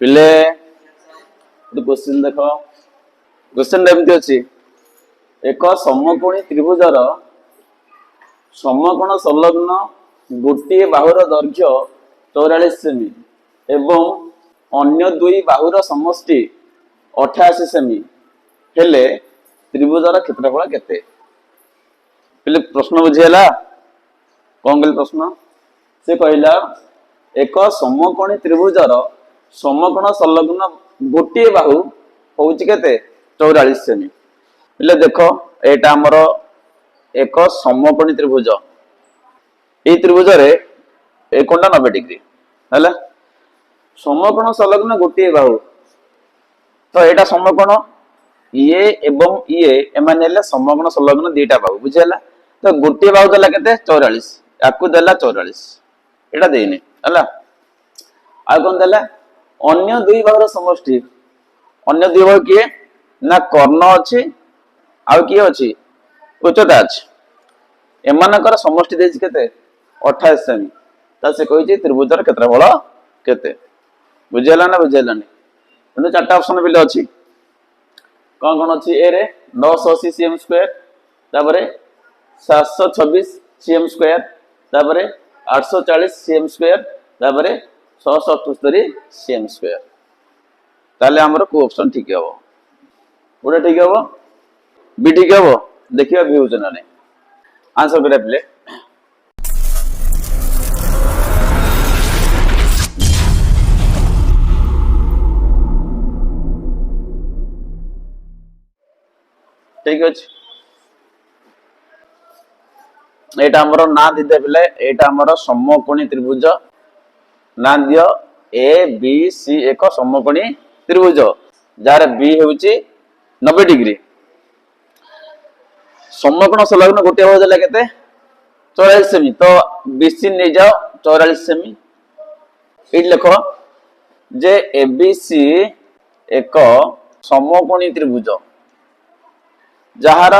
पिले क्वेश्चन देख क्वेश्चन एमती अच्छी एक समकोणी त्रिभुजर समकोण संलग्न गोटे बाहुर दैर्घ्य 44 सेमी एवं अन्य दुई बाहुर समष्टि 88 सेमी हेले त्रिभुजर क्षेत्रफल केते? पिले प्रश्न बुझीगला कौन कहले प्रश्न से कहला एक समकोणी त्रिभुजर समकोण संलग्न गोटे बाहु हूँ केते 44 सेमी। पिले देख एटा हमर एक समकोणी त्रिभुज ए त्रिभुज रे एक कोणटा 90 डिग्री हैला समकोण संलग्न गोटे बाहु तो एटा समकोण ये एवं ये एमाने ले समकोण संलग्न दीटा बाहु बुझियला तो गोटे बाहु देला केते 44 याकू देला 44 एटा देइने हैला आ कोन देला अन्य दुई बाहुर समष्टि अन्य दुई बाहु किए ना कर्ण अछि आ किए अछि उच्चता अछि एमानकर समष्टि देछि केते 28 सेमी ता से कहिछि त्रिभुजर क्षेत्रफल केते बुझियला ना बुझियलानी एने चारटा ऑप्शन बिले अछि कौन कौन अच्छी ए रे 980 cm स्क्वायर तापरे 726 cm स्क्वायर तापरे 840 cm स्क्वायर तापरे 678 cm स्क्वायर ताले हमर को ऑप्शन ठीक हबो ओडा ठीक हबो बी ठीक हबो देखिबा भी होजना ने आंसर करे प्ले ठीक अछि एटा हमरो ना दिदे पिले एटा हमरो समकोणी त्रिभुज ना दियो ए बी सी एक समकोणी त्रिभुज जार बी होउची 90 डिग्री समकोण संलग्न गोटे बाहु देला केते 44 सेमी तो बीसी नै जाओ 44 सेमी एट लिखो जे एबीसी एक समकोणी त्रिभुज जहार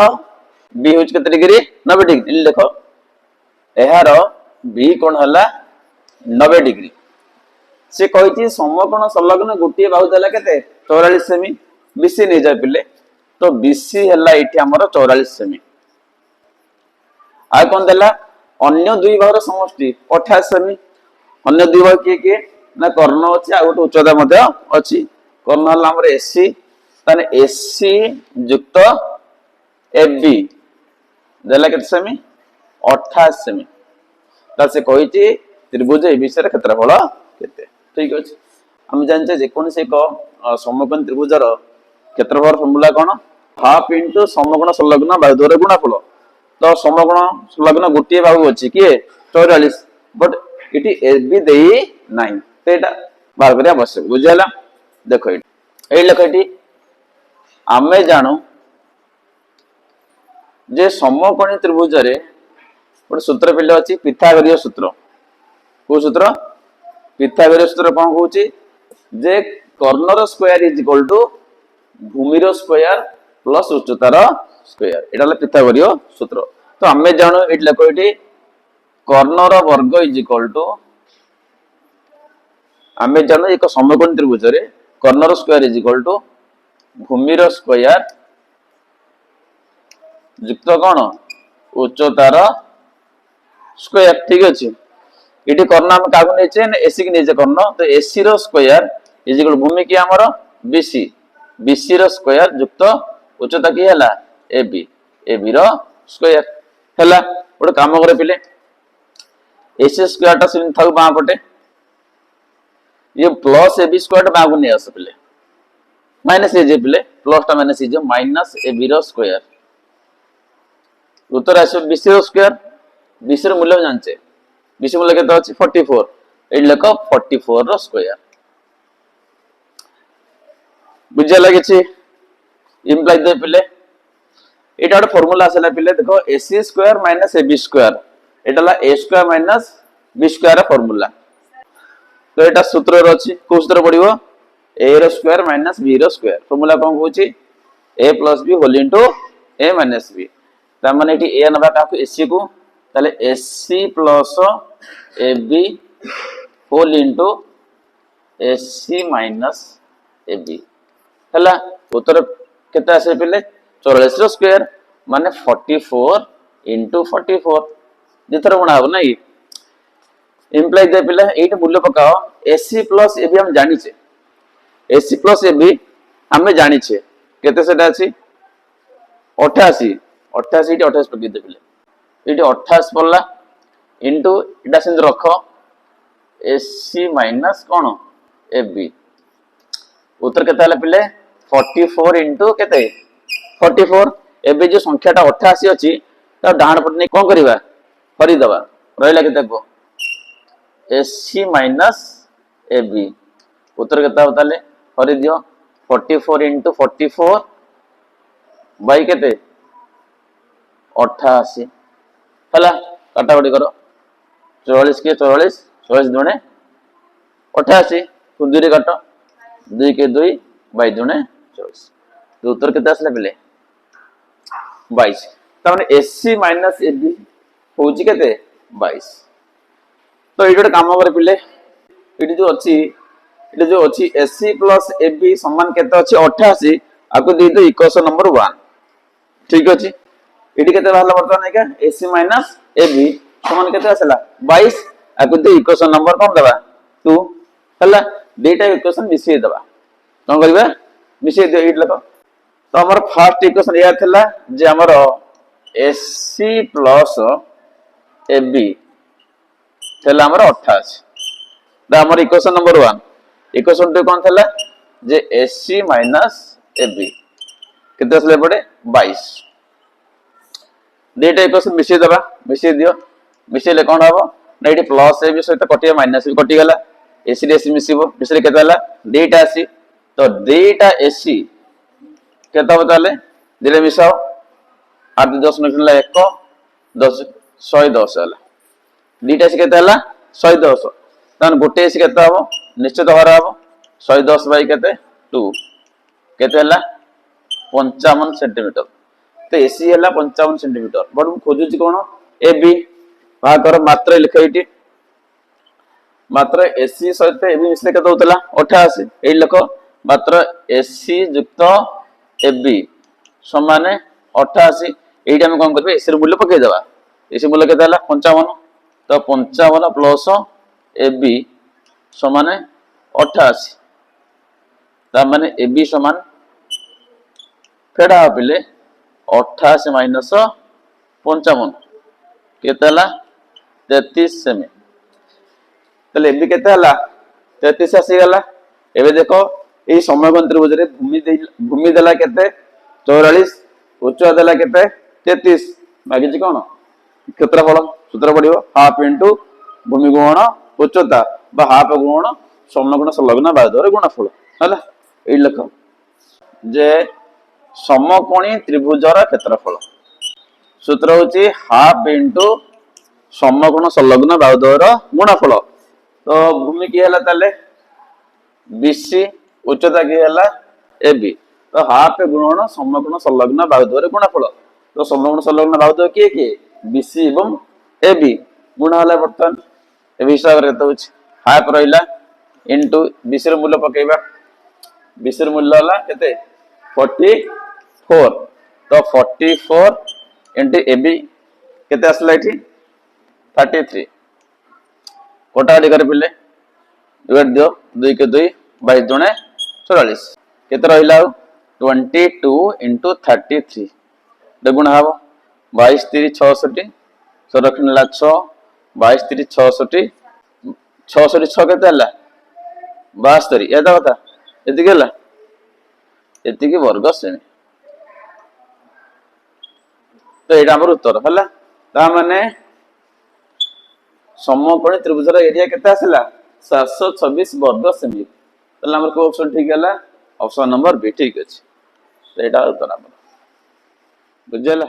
बी होच केते डिग्री 90 डिग्री देखो एहार बी कोण हला 90 डिग्री से कहिछि समकोण संलग्न गोटे बाहु देला केते 44 सेमी बीसी नै जाय पिले तो बीसी हला एठी हमर 44 सेमी आ कोन देला अन्य दुई बाहुर समष्टि 28 सेमी अन्य दुई बाहु के ना कर्ण अछि आ गोटे उच्चता मध्ये अछि कर्ण हला हमर एसी ताने एसी युक्त एबी देला केते सेमी 28 सेमी ता से कहिछि त्रिभुज एबीसी र क्षेत्रफल केते ठीक अछि हम जानचे जे कोन से एक समकोण त्रिभुजर क्षेत्रफल फॉर्मूला कोन हाफ इनटू समकोण संलग्न बाहु द्वारा गुणनफल तो समकोण संलग्न गोटे बाहु अछि के 44 बट इटी एबी देई नाही तो एटा बाहर करिया आवश्यक बुझियला देखो एई लेख एटी आमे जानो जे समकोणी त्रिभुज रे गोटे सूत्र पिले अछि पिथागोरीय सूत्र को सूत्र पिथागोरीय सूत्र कोन कहूची जे कर्णर स्क्वायर इज इक्वल टू भूमिर स्क्वायर प्लस उच्चतार स्क्वायर एटा ले पिथागोरीय सूत्र तो हमें जानो एट लेको एटी कर्णर वर्ग इज इक्वल टू हमें जानो एक समकोणी त्रिभुज रे कर्णर स्क्वायर इज इक्वल टू भूमिर स्क्वायर युक्त कौन उच्चतार स्क्वायर ठीक अच्छे ये कर्ण आम क्या नहीं एसी की नहीं कर्ण तो एसी रो स्क्वायर इज इक्वल भूमि की आमर बीसी बीसी रो स्क्वायर युक्त उच्चता की है एबी एबी रो स्क्वायर है गोटे काम करे पिले एसी स्क्वायर टा सेम था बाँ पटे ये प्लस एबी स्क्वायर बाँ को नहीं आस पिले माइनस ए पिले प्लस टा माइनस ए माइनस एबी रो स्क्वायर उत्तर आस बीसी रो स्क्वायर बीसी रो मूल्य जानचे बीसी मूल्य केते अछि 44 एट लेख 44 रो स्क्वायर बुझे लगे छी इंप्लाई दे पिले एटा एक फार्मूला आसला पिले देखो AC square minus AB square एटाला A square minus B square formula तो एटा सूत्र रो अछि को सूत्र पडिवो A रो स्क्वायर माइनस B रो स्क्वायर फार्मूला कोन होछि A + B whole into A - B ता माने एटी A नबा काकू AC को ताले AC + AB whole into AC minus AB है उत्तर केते आसे पिले 44 रो स्क्वायर माने 44 इंटू 44 जिथर गुणा हो नहीं इम्प्लाई दे पिले एट मूल्य पकाओ एसी प्लस एबी हम जानी छे एसी प्लस एबी हमें जानी छे केते सेटा अछि 88 88 इटी 28 पकि दे पिले इटी 28 पड़ला इंटू इटा सिंध रख एसी माइनस कौन एबी उत्तर केते हला पिले 44 इंटू केते 44 एबे जो संख्याटा 88 अछि त डाहण पट नै कोन करबा हरि दबा रहला केते को एसी माइनस एबी उत्तर केते होताले हरि दियो 44 इंटू 44 बाई केते 88 हला काटाबडी करो 44 के 44 44 दुणे 88 कुंदी रे काटो 2 के 2 बाई दुणे 24 तो उत्तर केते आसले पिले 22 तमाने एसी माइनस एबी होची केते 22 तो एटा काम करे पिले एटी जो अछि एसी प्लस एबी समान केते अछि 88 आको दे दो इक्वेशन नंबर 1 ठीक अछि एटी केते रहला वर्तमान एका एसी माइनस एबी समान केते आसला 22 आको दे इक्वेशन नंबर कोन देबा 2 हला डेटा इक्वेशन मिसे देबा कोन करबा मिसे दे एट लको तो हमर फर्स्ट इक्वेशन या थिला जे हमर एसी प्लस एबी थिला हमर 88 दा हमर इक्वेशन नंबर 1 इक्वेशन 2 कोन थिला जे एसी माइनस एबी केते असले पड़े 22 डेटा इक्वेशन मिसे देबा मिसे दियो मिसेले कोन हबो ना एटी प्लस एबी सहित कटिया माइनस भी कटि गेला एसी रे एसी मिसिबो मिसले केते हला डेटा एसी तो डेटा एसी केता बताले दिले मिसाओ 8 10 निकलला 1 10 110 हला डेटा एसी केते हला 110 तन गोटे एसी केता हबो निश्चित भार हबो 110 बाई केते 2 केते हला 55 सेंटीमीटर तो एसी हला 55 सेंटीमीटर बड हम खोजु छी कोन एबी भा कर मात्र लिखैटी मात्र एसी सहित एबी मिसले केते होतला 88 एई लख मात्र एसी युक्त एबी समान 88 एटा हम कोन करबे एसी र मूल्य पके देबा एसी मूल्य केते हला 55 तो 55 प्लस एबी समान 88 ता माने एबी समान फेडा पिले 88 माइनस 55 केते हला 33 सेमी तले एबी केते हला 33 आसी गला एबे देखो ए समकोण त्रिभुज रे भूमि देला केते 44 उच्चता देला केते 33 बाकी जी कोन क्षेत्रफल सूत्र पडियो हाफ इनटू भूमि गुणन उच्चता बा हाफ गुणन समकोण संलग्न बाहुर गुणफल हला ए लिख जे समकोणी त्रिभुजर क्षेत्रफल सूत्र होची हाफ इनटू समकोण संलग्न बाहुर गुणफल तो भूमि की हला ताले बीसी उच्चता की हला एबी तो हाफ गुणन समकोण संलग्न बाहुर गुणफल तो समकोण संलग्न बाहुर किए किए बीसी एवं एबी गुण हला बर्तन ए हिसाब रे तो हाफ रहिला इनटू बीसी र मूल्य पकेबा बीसी र मूल्य हला केते 44 तो 44 इनटू एबी केते असला इठी 33 कोटाडी कर पिले डिवाइड दियो 2 के 2 22 दुणे 44 केते रहिला 22 इनटू 33 गुण हबो 22 3 66 संरक्षण ला 6 22 3 66 66 6 केते हला 72 एदा बता एति गेला एति के वर्ग सेमी तो एटा हमर उत्तर हला ता माने समकोणी त्रिभुजर एरिया केते आसला 726 वर्ग सेमी तले हमर को ऑप्शन ठीक है ऑप्शन नंबर बी ठीक अछि एटा उत्तर हमर बुझला।